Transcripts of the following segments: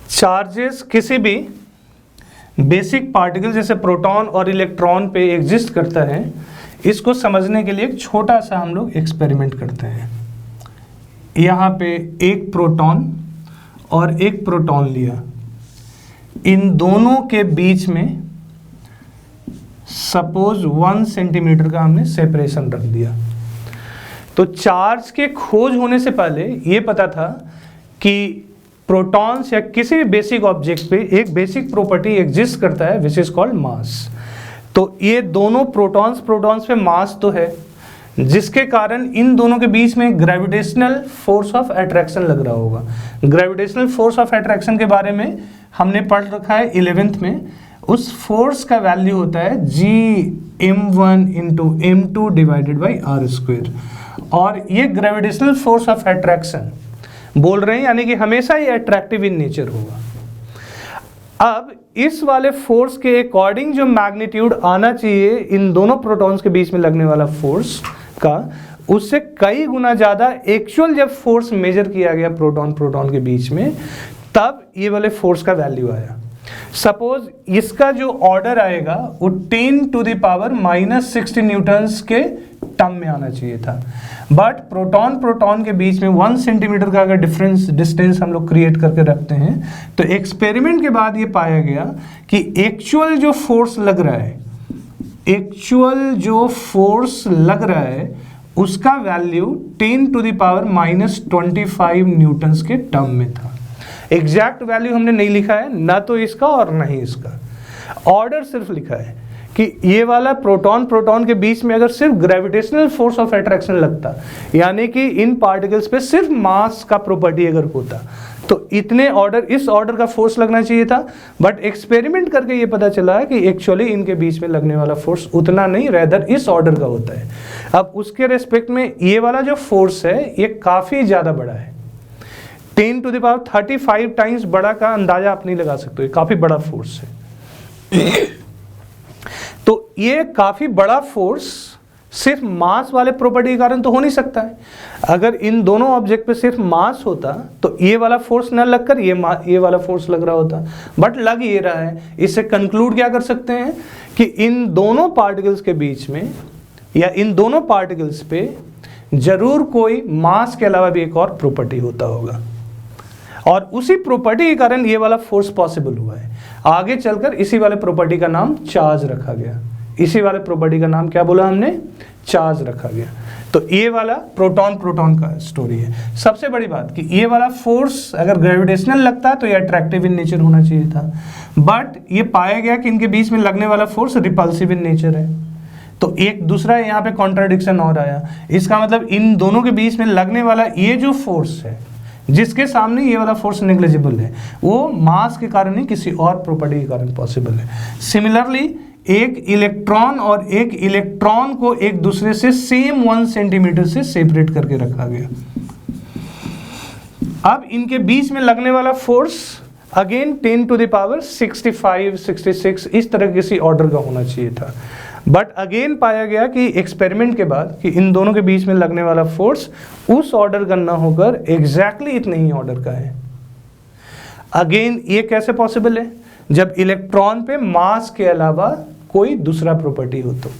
Charges किसी भी basic particle जैसे प्रोटॉन और इलेक्ट्रॉन पे एग्जिस्ट करता है, इसको समझने के लिए एक छोटा सा हम लोग एक्सपेरिमेंट करते हैं। यहाँ पे एक प्रोटॉन और एक प्रोटॉन लिया, इन दोनों के बीच में सपोज 1 सेंटीमीटर का हमने सेपरेशन रख दिया। तो चार्ज के खोज होने से पहले ये पता था कि प्रोटॉन्स या किसी भी बेसिक ऑब्जेक्ट पे एक बेसिक प्रॉपर्टी एग्जिस्ट करता है विच इज कॉल्ड मास। तो ये दोनों प्रोटॉन्स पे मास तो है, जिसके कारण इन दोनों के बीच में ग्रेविटेशनल फोर्स ऑफ अट्रैक्शन लग रहा होगा। ग्रेविटेशनल फोर्स ऑफ अट्रैक्शन के बारे में हमने पढ़ रखा है 11th में। उस फोर्स का वैल्यू होता है Gm1 × m2 divided by r²। और ये ग्रेविटेशनल फोर्स ऑफ अट्रैक्शन बोल रहे हैं, यानी कि हमेशा ये अट्रैक्टिव इन नेचर होगा। अब इस वाले फोर्स के अकॉर्डिंग जो मैग्नीट्यूड आना चाहिए इन दोनों प्रोटॉन्स के बीच में लगने वाला फोर्स का, उससे कई गुना ज़्यादा एक्चुअल जब फोर्स मेजर किया गया प्रोटॉन के बीच में, तब ये वाले फोर्स का वैल्यू आया। सपोज इसका जो ऑर्डर आएगा वो 10⁻⁻60 न्यूटन्स के टर्म में आना चाहिए था। बट प्रोटॉन के बीच में 1 सेंटीमीटर का अगर डिस्टेंस हम लोग क्रिएट करके रखते हैं, तो एक्सपेरिमेंट के बाद ये पाया गया कि एक्चुअल जो फोर्स लग रहा है उसका वैल्यू 10⁻⁻25 न्यूटन्स के टर्म में था। एग्जैक्ट वैल्यू हमने नहीं लिखा है, ना तो इसका और ना ही इसका, ऑर्डर सिर्फ लिखा है कि ये वाला प्रोटॉन के बीच में अगर सिर्फ ग्रेविटेशनल फोर्स ऑफ अट्रैक्शन लगता, यानी कि इन पार्टिकल्स पे सिर्फ मास का प्रॉपर्टी अगर होता, तो इतने इस ऑर्डर का फोर्स लगना चाहिए था। बट एक्सपेरिमेंट करके ये पता चला कि एक्चुअली इनके बीच में लगने वाला फोर्स उतना नहीं, रेदर इस ऑर्डर का होता है। अब उसके रेस्पेक्ट में ये वाला जो फोर्स है ये काफ़ी ज़्यादा बड़ा है, 10⁻35 टाइम्स बड़ा का अंदाजा आप नहीं लगा सकते, ये काफ़ी बड़ा फोर्स है। तो ये काफ़ी बड़ा फोर्स सिर्फ मास वाले प्रॉपर्टी के कारण तो हो नहीं सकता है। अगर इन दोनों ऑब्जेक्ट पे सिर्फ मास होता तो ये वाला फोर्स न लगकर ये वाला फोर्स लग रहा होता, बट लग ये रहा है। इससे कंक्लूड क्या कर सकते हैं कि इन दोनों पार्टिकल्स के बीच में या इन दोनों पार्टिकल्स पे जरूर कोई मास के अलावा भी एक और प्रॉपर्टी होता होगा, और उसी प्रॉपर्टी के कारण ये वाला फोर्स पॉसिबल हुआ है। आगे चलकर इसी वाले प्रॉपर्टी का नाम चार्ज रखा गया। इसी वाले प्रॉपर्टी का नाम क्या बोला हमने? चार्ज रखा गया। तो ये वाला प्रोटॉन का स्टोरी है। सबसे बड़ी बात कि ये वाला फोर्स अगर ग्रेविटेशनल लगता है तो ये अट्रैक्टिव इन नेचर होना चाहिए था, बट ये पाया गया कि इनके बीच में लगने वाला फोर्स रिपल्सिव इन नेचर है। तो एक दूसरा यहाँ पे कॉन्ट्राडिक्शन और आया। इसका मतलब इन दोनों के बीच में लगने वाला ये जो फोर्स है, जिसके सामने ये वाला फोर्स नेग्लिजिबल है, वो मास के कारण नहीं किसी और प्रॉपर्टी के कारण पॉसिबल है। सिमिलरली एक इलेक्ट्रॉन और एक इलेक्ट्रॉन को एक दूसरे से सेम 1 सेंटीमीटर से सेपरेट करके रखा गया। अब इनके बीच में लगने वाला फोर्स अगेन 10⁻65 66 इस तरह किसी ऑर्डर का होना चाहिए था, बट अगेन पाया गया कि एक्सपेरिमेंट के बाद कि इन दोनों के बीच में लगने वाला फोर्स उस ऑर्डर का ना होकर एग्जैक्टली इतने ही ऑर्डर का है। अगेन ये कैसे पॉसिबल है? जब इलेक्ट्रॉन पे मास के अलावा कोई दूसरा प्रॉपर्टी हो तो।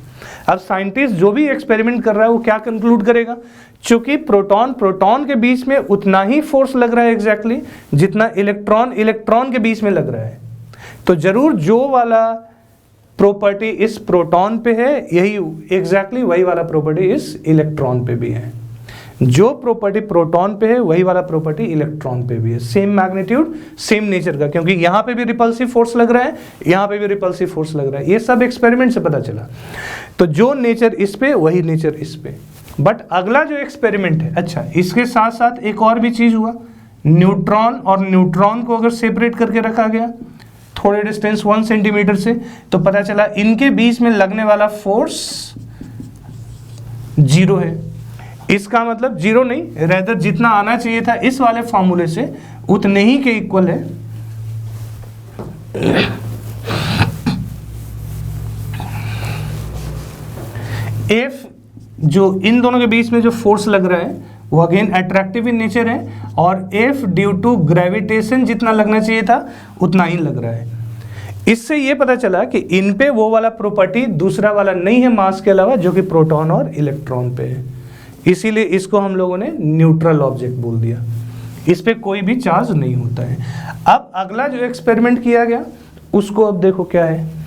अब साइंटिस्ट जो भी एक्सपेरिमेंट कर रहा है वो क्या कंक्लूड करेगा? चूंकि प्रोटॉन के बीच में उतना ही फोर्स लग रहा है एग्जैक्टली जितना इलेक्ट्रॉन के बीच में लग रहा है, तो जरूर जो वाला प्रॉपर्टी इस प्रोटॉन पे है यही एग्जैक्टली वही वाला प्रॉपर्टी इस इलेक्ट्रॉन पे भी है। जो प्रॉपर्टी प्रोटॉन पे है वही वाला प्रॉपर्टी इलेक्ट्रॉन पे भी है। सेम मैग्नीट्यूड सेम नेचर का, क्योंकि यहाँ पे भी रिपल्सिव फोर्स लग रहा है, यहाँ पे भी रिपल्सिव फोर्स लग रहा है। ये सब एक्सपेरिमेंट से पता चला। तो जो नेचर इस पे वही नेचर इस पे। बट अगला जो एक्सपेरिमेंट है, अच्छा इसके साथ साथ एक और भी चीज हुआ। न्यूट्रॉन और न्यूट्रॉन को अगर सेपरेट करके रखा गया थोड़े डिस्टेंस 1 सेंटीमीटर से, तो पता चला इनके बीच में लगने वाला फोर्स 0 है। इसका मतलब 0 नहीं, रेदर जितना आना चाहिए था इस वाले फॉर्मूले से उतने ही के इक्वल है। इफ जो इन दोनों के बीच में जो फोर्स लग रहा है वो अगेन अट्रैक्टिव इन नेचर है, और F ड्यू टू ग्रेविटेशन जितना लगना चाहिए था उतना ही लग रहा है। इससे ये पता चला कि इन पे वो वाला प्रॉपर्टी दूसरा वाला नहीं है मास के अलावा, जो कि प्रोटॉन और इलेक्ट्रॉन पे है। इसीलिए इसको हम लोगों ने न्यूट्रल ऑब्जेक्ट बोल दिया, इस पे कोई भी चार्ज नहीं होता है। अब अगला जो एक्सपेरिमेंट किया गया उसको अब देखो क्या है।